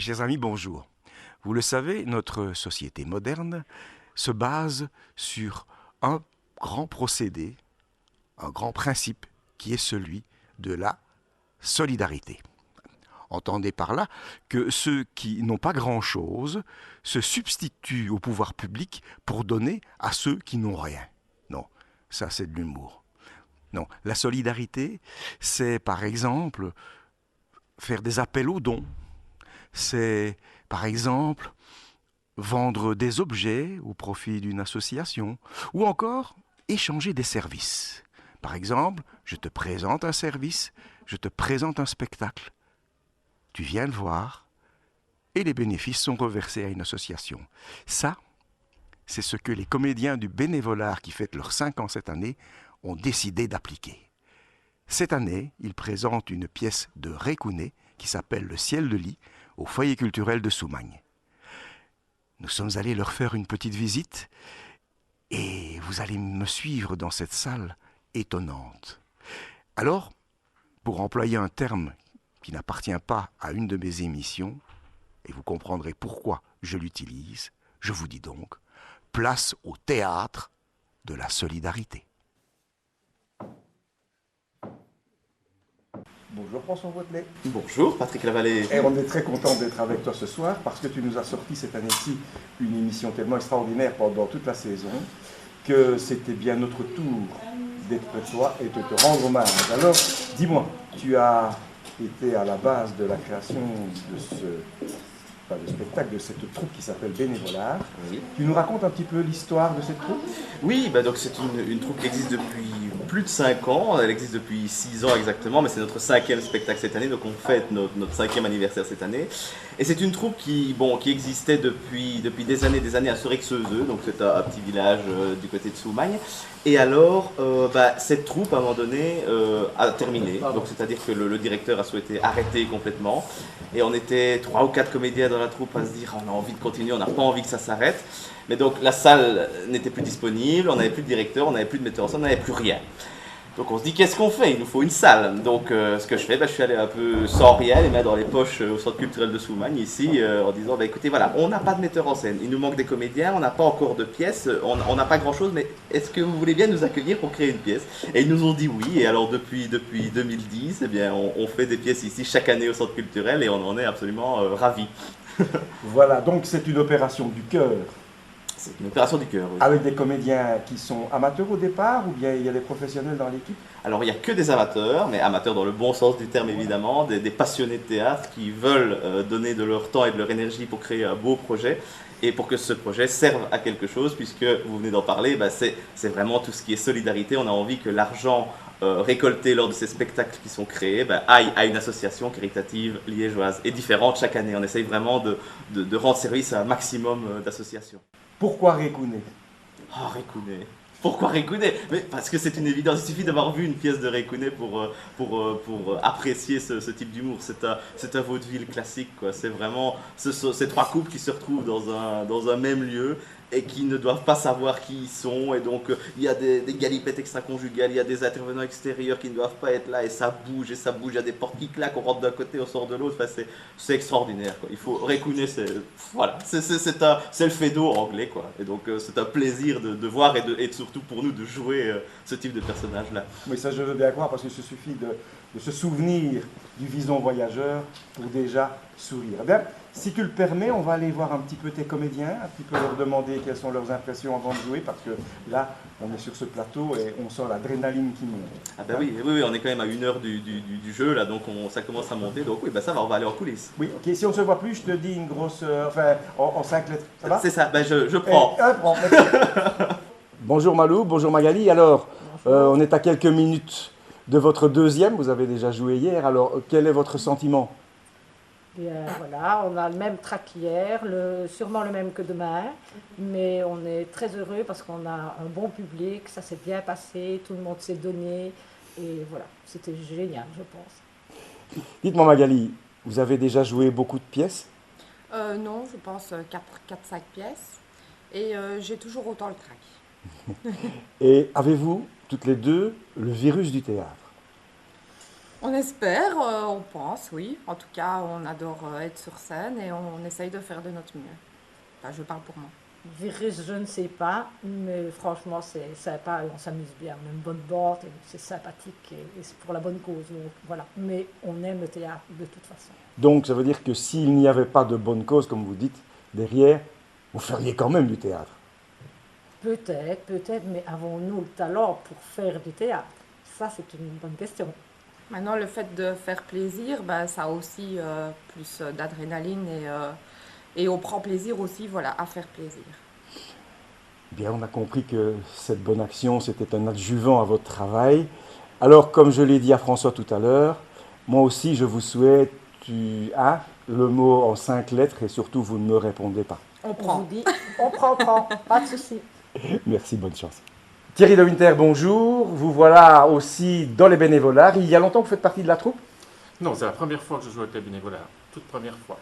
Mes chers amis, bonjour. Vous le savez, notre société moderne se base sur un grand procédé, un grand principe qui est celui de la solidarité. Entendez par là que ceux qui n'ont pas grand-chose se substituent au pouvoir public pour donner à ceux qui n'ont rien. Non, ça c'est de l'humour. Non, la solidarité, c'est par exemple faire des appels aux dons. C'est par exemple vendre des objets au profit d'une association ou encore échanger des services. Par exemple, je te présente un service, je te présente un spectacle. Tu viens le voir et les bénéfices sont reversés à une association. Ça, c'est ce que les comédiens du Bénévolat qui fêtent leurs 5 ans cette année ont décidé d'appliquer. Cette année, ils présentent une pièce de Récounet qui s'appelle Le ciel de lit au foyer culturel de Soumagne. Nous sommes allés leur faire une petite visite et vous allez me suivre dans cette salle étonnante. Alors, pour employer un terme qui n'appartient pas à une de mes émissions, et vous comprendrez pourquoi je l'utilise, je vous dis donc, place au théâtre de la solidarité. Bonjour François Watelet. Bonjour Patrick Lavallée. Et on est très content d'être avec toi ce soir parce que tu nous as sorti cette année-ci une émission tellement extraordinaire pendant toute la saison que c'était bien notre tour d'être près de toi et de te rendre hommage. Alors, dis-moi, tu as été à la base de la création de ce spectacle, de cette troupe qui s'appelle Bénévolat. Oui. Tu nous racontes un petit peu l'histoire de cette troupe? Oui, donc c'est une troupe qui existe depuis plus de 5 ans. Elle existe depuis 6 ans exactement, mais c'est notre 5e spectacle cette année, donc on fête notre 5e anniversaire cette année. Et c'est une troupe qui existait depuis des années à Sorexeuseux, donc c'est un petit village du côté de Soumagne. Et alors, cette troupe, à un moment donné, a terminé. Donc, c'est-à-dire que le directeur a souhaité arrêter complètement. Et on était 3 ou 4 comédiens dans la troupe à se dire on a envie de continuer, on n'a pas envie que ça s'arrête. Mais donc, la salle n'était plus disponible, on n'avait plus de directeur, on n'avait plus de metteur en scène, on n'avait plus rien. Donc on se dit qu'est-ce qu'on fait? Il nous faut une salle. Donc ce que je fais, je suis allé un peu sans rien, les mains dans les poches au centre culturel de Soumagne ici, en disant écoutez voilà, on n'a pas de metteur en scène, il nous manque des comédiens, on n'a pas encore de pièces, on n'a pas grand chose, mais est-ce que vous voulez bien nous accueillir pour créer une pièce? Et ils nous ont dit oui, et alors depuis 2010, eh bien, on fait des pièces ici chaque année au centre culturel et on en est absolument ravis. Voilà, donc c'est une opération du cœur. C'est une opération du cœur, oui. Avec des comédiens qui sont amateurs au départ ou bien il y a des professionnels dans l'équipe? Alors il n'y a que des amateurs, mais amateurs dans le bon sens du terme évidemment, des passionnés de théâtre qui veulent donner de leur temps et de leur énergie pour créer un beau projet et pour que ce projet serve à quelque chose, puisque vous venez d'en parler, c'est vraiment tout ce qui est solidarité. On a envie que l'argent récolté lors de ces spectacles qui sont créés aille à une association caritative liégeoise et différente chaque année. On essaye vraiment de rendre service à un maximum d'associations. Pourquoi Récounet? Oh, Récounet. Pourquoi Récounet? Mais parce que c'est une évidence, il suffit d'avoir vu une pièce de Récounet pour apprécier ce type d'humour. C'est un vaudeville classique, quoi. C'est vraiment ces 3 couples qui se retrouvent dans un même lieu et qui ne doivent pas savoir qui ils sont. Et donc il y a des galipettes extra-conjugales, il y a des intervenants extérieurs qui ne doivent pas être là et ça bouge, il y a des portes qui claquent, on rentre d'un côté, on sort de l'autre. Enfin, c'est extraordinaire, quoi. Il faut Récounet, c'est le Feydeau anglais, quoi. Et donc c'est un plaisir de voir et surtout pour nous de jouer ce type de personnage-là. Oui, ça je veux bien croire parce qu'il se suffit de se souvenir du Vison voyageur pour déjà sourire. Eh bien, si tu le permets, on va aller voir un petit peu tes comédiens, un petit peu leur demander quelles sont leurs impressions avant de jouer parce que là, on est sur ce plateau et on sent l'adrénaline qui monte. Ah ben oui, on est quand même à 1 heure du jeu, là, donc ça commence à monter, donc oui, ça va, on va aller en coulisses. Oui, ok, si on ne se voit plus, je te dis une grosse, en 5 lettres, ça va? C'est ça, je prends. Prends, Bonjour Malou, bonjour Magali, alors, on est à quelques minutes de votre 2e, vous avez déjà joué hier, alors quel est votre sentiment? Bien, voilà, on a le même track qu'hier, sûrement le même que demain, mais on est très heureux parce qu'on a un bon public, ça s'est bien passé, tout le monde s'est donné, et voilà, c'était génial, je pense. Dites-moi Magali, vous avez déjà joué beaucoup de pièces? Non, je pense 4-5 pièces, et j'ai toujours autant le trac. Et avez-vous, toutes les deux, le virus du théâtre? On espère, on pense, oui. En tout cas, on adore être sur scène et on essaye de faire de notre mieux. Enfin, je parle pour moi. Virus, je ne sais pas, mais franchement, c'est sympa et on s'amuse bien. On a une bonne bande, et c'est sympathique et c'est pour la bonne cause. Donc, voilà. Mais on aime le théâtre de toute façon. Donc ça veut dire que s'il n'y avait pas de bonne cause, comme vous dites, derrière, vous feriez quand même du théâtre. Peut-être, mais avons-nous le talent pour faire du théâtre? Ça, c'est une bonne question. Maintenant, le fait de faire plaisir, ben, ça a aussi plus d'adrénaline et on prend plaisir aussi, voilà, à faire plaisir. Bien, on a compris que cette bonne action, c'était un adjuvant à votre travail. Alors, comme je l'ai dit à François tout à l'heure, moi aussi, je vous souhaite le mot en 5 lettres et surtout, vous ne me répondez pas. On On prend. vous dit, on prend, pas de souci. Merci, bonne chance. Thierry de Winter, bonjour. Vous voilà aussi dans les bénévolats. Il y a longtemps que vous faites partie de la troupe? Non, c'est la première fois que je joue avec les bénévolats, toute première fois.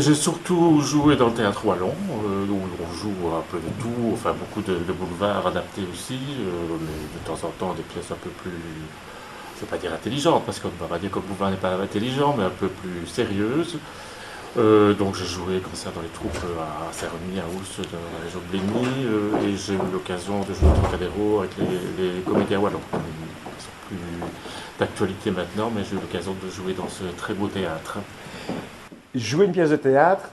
J'ai surtout joué dans le théâtre wallon, où on joue un peu de tout, enfin beaucoup de boulevards adaptés aussi, mais de temps en temps des pièces un peu plus, je ne vais pas dire intelligentes, parce qu'on ne va pas dire que le boulevard n'est pas intelligent, mais un peu plus sérieuses. Donc j'ai joué comme ça dans les troupes à Saint-Remy, à Ous, dans la région de Blény, et j'ai eu l'occasion de jouer au Trocadéro avec les comédiens wallons, qui sont plus d'actualité maintenant, mais j'ai eu l'occasion de jouer dans ce très beau théâtre. Jouer une pièce de théâtre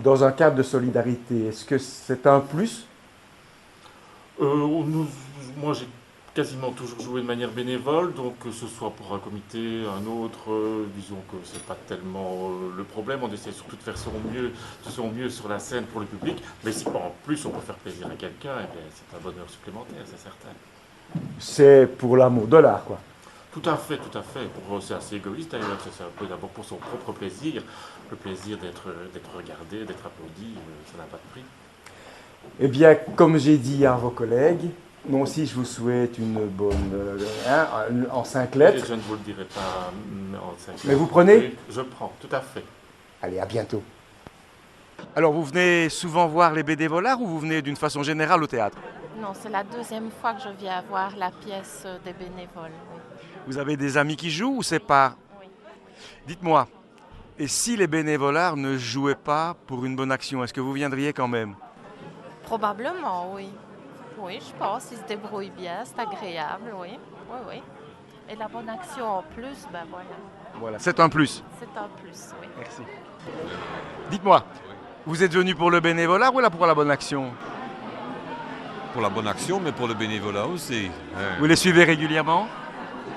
dans un cadre de solidarité, est-ce que c'est un plus? Moi, j'ai quasiment toujours joué de manière bénévole, donc que ce soit pour un comité, un autre, disons que c'est pas tellement le problème. On essaie surtout de faire son mieux sur la scène pour le public, mais si en plus on peut faire plaisir à quelqu'un, eh bien, c'est un bonheur supplémentaire, c'est certain. C'est pour l'amour de l'art, quoi. Tout à fait, tout à fait. C'est assez égoïste d'ailleurs, c'est un peu d'abord pour son propre plaisir, le plaisir d'être regardé, d'être applaudi, ça n'a pas de prix. Eh bien, comme j'ai dit à vos collègues, moi aussi je vous souhaite une bonne... en 5 Et lettres. je ne vous le dirai pas en 5 lettres. Mais vous prenez? Oui, je prends, tout à fait. Allez, à bientôt. Alors, vous venez souvent voir les bénévolats ou vous venez d'une façon générale au théâtre? Non, c'est la deuxième fois que je viens voir la pièce des bénévoles. Oui. Vous avez des amis qui jouent ou c'est pas... Oui. Dites-moi, et si les bénévolats ne jouaient pas pour une bonne action, est-ce que vous viendriez quand même? Probablement, oui. Oui, je pense, ils se débrouillent bien, c'est agréable, oui. Oui, oui. Et la bonne action en plus, ben voilà, Voilà, c'est un plus. c'est un plus, oui. Merci. Dites-moi, vous êtes venu pour le bénévolat ou là pour la bonne action? Pour la bonne action, mais pour le bénévolat aussi. Vous les suivez régulièrement?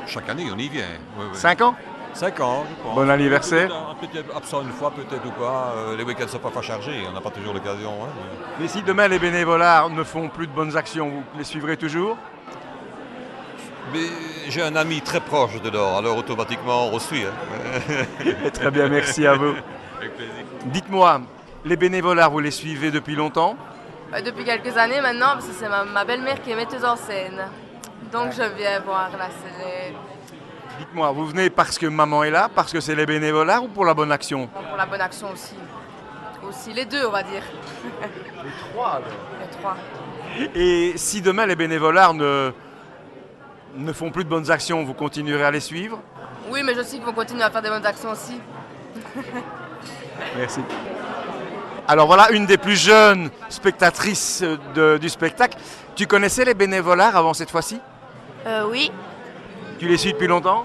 Chaque année, on y vient. 5 ans? 5 ans, je pense. Bon anniversaire. Peut-être absent une fois, peut-être ou quoi. Les week-ends ne sont pas chargés, on n'a pas toujours l'occasion. Hein, Mais si demain les bénévolats ne font plus de bonnes actions, vous les suivrez toujours? mais j'ai un ami très proche dedans, alors automatiquement on suit. Hein. Très bien, merci à vous. Avec plaisir. Dites-moi, les bénévolats, vous les suivez depuis longtemps? Depuis quelques années maintenant, parce que c'est ma belle-mère qui est metteuse en scène. Donc je viens voir la série Dites-moi, vous venez parce que maman est là, parce que c'est les bénévolats ou pour la bonne action? pour la bonne action aussi. Aussi les deux, on va dire. Les trois alors. Les trois. Et si demain les bénévolats ne font plus de bonnes actions, vous continuerez à les suivre? Oui, mais je sais qu'ils vont continuer à faire des bonnes actions aussi. Merci. Alors voilà une des plus jeunes spectatrices du spectacle. Tu connaissais les bénévolats avant cette fois-ci? Oui, Tu les suis depuis longtemps?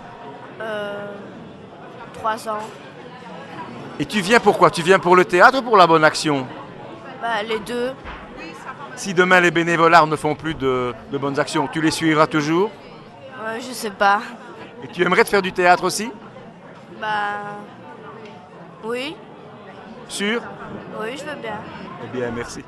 3 ans. Et tu viens pourquoi? Tu viens pour le théâtre ou pour la bonne action? Les deux. Si demain les bénévolats ne font plus de bonnes actions, tu les suivras toujours? Je sais pas. Et tu aimerais te faire du théâtre aussi? Oui, Sûr? oui, je veux bien. Eh bien, merci.